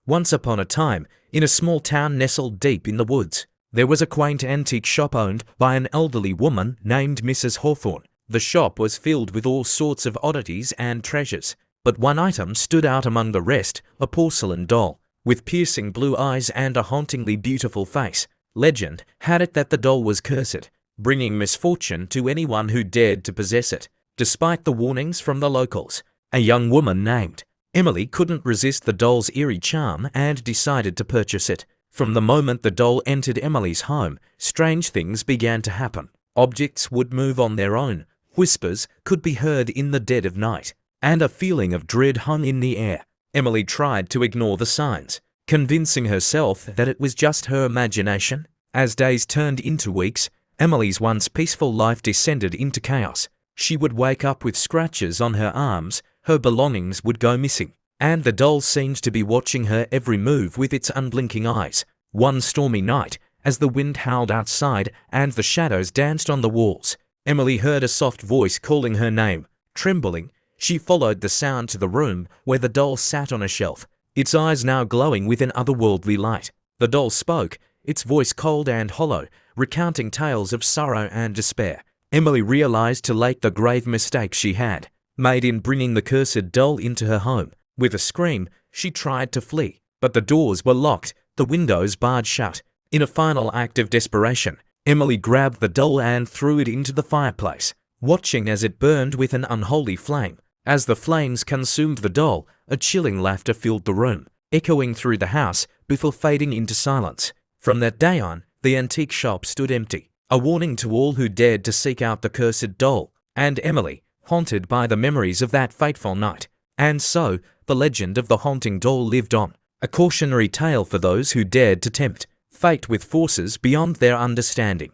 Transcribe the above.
Once upon a time, in a small town nestled deep in the woods, there was a quaint antique shop owned by an elderly woman named Mrs. Hawthorne. The shop was filled with all sorts of oddities and treasures, but one item stood out among the rest: a porcelain doll, with piercing blue eyes and a hauntingly beautiful face. Legend had it that the doll was cursed, bringing misfortune to anyone who dared to possess it. Despite the warnings from the locals, a young woman named Emily couldn't resist the doll's eerie charm and decided to purchase it. From the moment the doll entered Emily's home, strange things began to happen. Objects would move on their own, whispers could be heard in the dead of night, and a feeling of dread hung in the air. Emily tried to ignore the signs, convincing herself that it was just her imagination. As days turned into weeks, Emily's once peaceful life descended into chaos. She would wake up with scratches on her arms, her belongings would go missing, and the doll seemed to be watching her every move with its unblinking eyes. One stormy night, as the wind howled outside and the shadows danced on the walls, Emily heard a soft voice calling her name. Trembling, she followed the sound to the room where the doll sat on a shelf, its eyes now glowing with an otherworldly light. The doll spoke, its voice cold and hollow, recounting tales of sorrow and despair. Emily realized too late the grave mistake she had made in bringing the cursed doll into her home. With a scream, she tried to flee, but the doors were locked, the windows barred shut. In a final act of desperation, Emily grabbed the doll and threw it into the fireplace, watching as it burned with an unholy flame. As the flames consumed the doll, a chilling laughter filled the room, echoing through the house before fading into silence. From that day on, the antique shop stood empty, a warning to all who dared to seek out the cursed doll, and Emily, haunted by the memories of that fateful night. And so, the legend of the haunting doll lived on, a cautionary tale for those who dared to tempt fate with forces beyond their understanding.